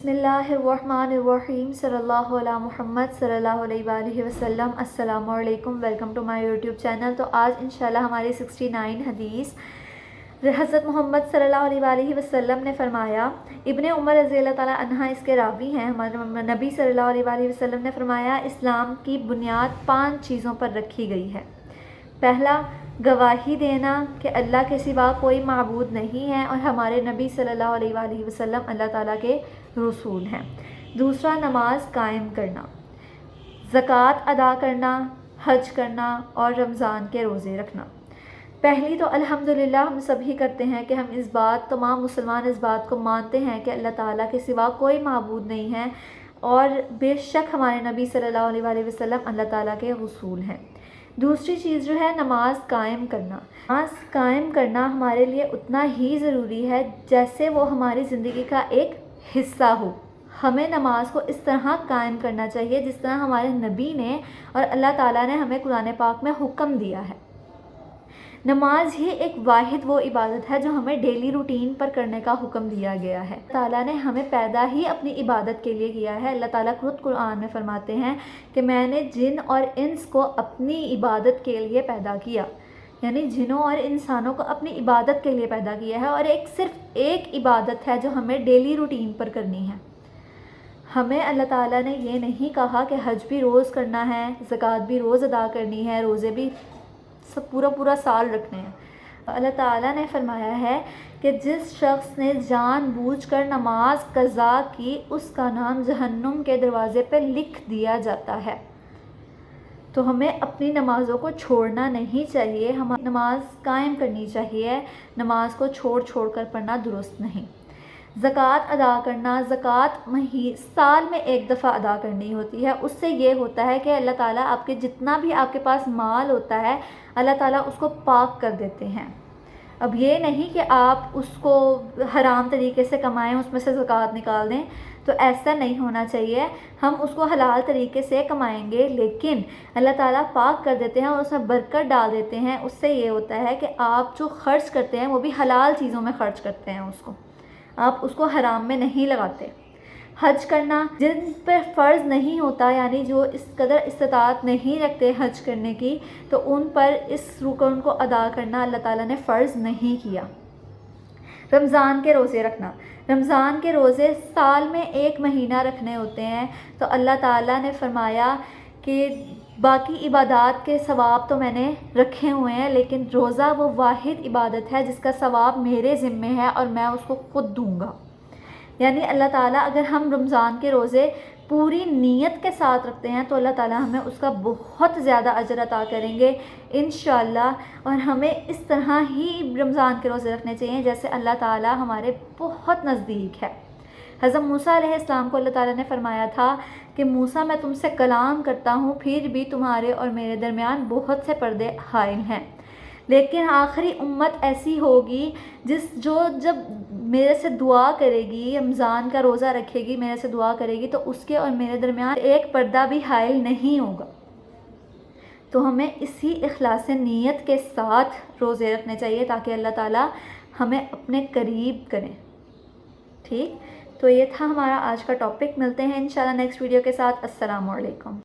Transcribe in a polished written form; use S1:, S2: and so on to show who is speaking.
S1: بسم اللہ الرحمن الرحیم صلی اللہ علیہ محمد صلی اللہ علیہ وآلہ وسلم۔ السلام علیکم، welcome to my YouTube channel. تو آج انشاءاللہ ہماری 69 حدیث حضرت محمد صلی اللہ علیہ وآلہ وسلم نے فرمایا، ابن عمر رضی اللہ تعالیٰ عنہ اس کے راوی ہیں، ہمارے نبی صلی اللہ علیہ وآلہ وسلم نے فرمایا، اسلام کی بنیاد 5 چیزوں پر رکھی گئی ہے۔ پہلا، گواہی دینا کہ اللہ کے سوا کوئی معبود نہیں ہے اور ہمارے نبی صلی اللہ علیہ وآلہ وسلم اللہ تعالیٰ کے رسول ہیں۔ دوسرا، نماز قائم کرنا، زکوٰۃ ادا کرنا، حج کرنا اور رمضان کے روزے رکھنا۔ پہلی تو الحمدللہ ہم سبھی کرتے ہیں کہ ہم تمام مسلمان اس بات کو مانتے ہیں کہ اللہ تعالیٰ کے سوا کوئی معبود نہیں ہے اور بے شک ہمارے نبی صلی اللہ علیہ وآلہ وسلم اللہ تعالیٰ کے رسول ہیں۔ دوسری چیز جو ہے نماز قائم کرنا۔ نماز قائم کرنا ہمارے لیے اتنا ہی ضروری ہے جیسے وہ ہماری زندگی کا ایک حصہ ہو۔ ہمیں نماز کو اس طرح قائم کرنا چاہیے جس طرح ہمارے نبی نے اور اللہ تعالیٰ نے ہمیں قرآن پاک میں حکم دیا ہے۔ نماز ہی ایک واحد وہ عبادت ہے جو ہمیں ڈیلی روٹین پر کرنے کا حکم دیا گیا ہے۔ اللہ تعالیٰ نے ہمیں پیدا ہی اپنی عبادت کے لیے کیا ہے۔ اللہ تعالیٰ خود قرآن میں فرماتے ہیں کہ میں نے جن اور انس کو اپنی عبادت کے لیے پیدا کیا، یعنی جنوں اور انسانوں کو اپنی عبادت کے لیے پیدا کیا ہے، اور صرف ایک عبادت ہے جو ہمیں ڈیلی روٹین پر کرنی ہے۔ ہمیں اللہ تعالیٰ نے یہ نہیں کہا کہ حج بھی روز کرنا ہے، زکوٰۃ بھی روز ادا کرنی ہے، روزے بھی پورا سال رکھنے ہیں۔ اللہ تعالیٰ نے فرمایا ہے کہ جس شخص نے جان بوجھ کر نماز قضا کی اس کا نام جہنم کے دروازے پہ لکھ دیا جاتا ہے۔ تو ہمیں اپنی نمازوں کو چھوڑنا نہیں چاہیے، ہم نماز قائم کرنی چاہیے، نماز کو چھوڑ کر پڑھنا درست نہیں۔ زکوٰۃ ادا کرنا، زکوٰۃ سال میں ایک دفعہ ادا کرنی ہوتی ہے۔ اس سے یہ ہوتا ہے کہ اللہ تعالیٰ آپ کے جتنا بھی آپ کے پاس مال ہوتا ہے اللہ تعالیٰ اس کو پاک کر دیتے ہیں۔ اب یہ نہیں کہ آپ اس کو حرام طریقے سے کمائیں، اس میں سے زکوٰۃ نکال دیں، تو ایسا نہیں ہونا چاہیے۔ ہم اس کو حلال طریقے سے کمائیں گے لیکن اللہ تعالیٰ پاک کر دیتے ہیں اور اس میں برکت ڈال دیتے ہیں۔ اس سے یہ ہوتا ہے کہ آپ جو خرچ کرتے ہیں وہ بھی حلال چیزوں میں خرچ کرتے ہیں، آپ اس کو حرام میں نہیں لگاتے۔ حج کرنا، جن پر فرض نہیں ہوتا، یعنی جو اس قدر استطاعت نہیں رکھتے حج کرنے کی، تو ان پر اس رکن کو ادا کرنا اللہ تعالیٰ نے فرض نہیں کیا۔ رمضان کے روزے رکھنا، رمضان کے روزے سال میں 1 مہینہ رکھنے ہوتے ہیں، تو اللہ تعالیٰ نے فرمایا کہ باقی عبادات کے ثواب تو میں نے رکھے ہوئے ہیں لیکن روزہ وہ واحد عبادت ہے جس کا ثواب میرے ذمے ہے اور میں اس کو خود دوں گا۔ یعنی اللہ تعالیٰ اگر ہم رمضان کے روزے پوری نیت کے ساتھ رکھتے ہیں تو اللہ تعالیٰ ہمیں اس کا بہت زیادہ اجر عطا کریں گے انشاءاللہ۔ اور ہمیں اس طرح ہی رمضان کے روزے رکھنے چاہیے جیسے اللہ تعالیٰ ہمارے بہت نزدیک ہے۔ حضرت موسیٰ علیہ السلام کو اللہ تعالیٰ نے فرمایا تھا کہ موسیٰ میں تم سے کلام کرتا ہوں پھر بھی تمہارے اور میرے درمیان بہت سے پردے حائل ہیں، لیکن آخری امت ایسی ہوگی جب میرے سے دعا کرے گی، رمضان کا روزہ رکھے گی، میرے سے دعا کرے گی، تو اس کے اور میرے درمیان ایک پردہ بھی حائل نہیں ہوگا۔ تو ہمیں اسی اخلاص نیت کے ساتھ روزے رکھنے چاہیے تاکہ اللہ تعالیٰ ہمیں اپنے قریب کریں۔ ٹھیک، تو یہ تھا ہمارا آج کا ٹاپک۔ ملتے ہیں انشاءاللہ نیکسٹ ویڈیو کے ساتھ۔ السلام علیکم۔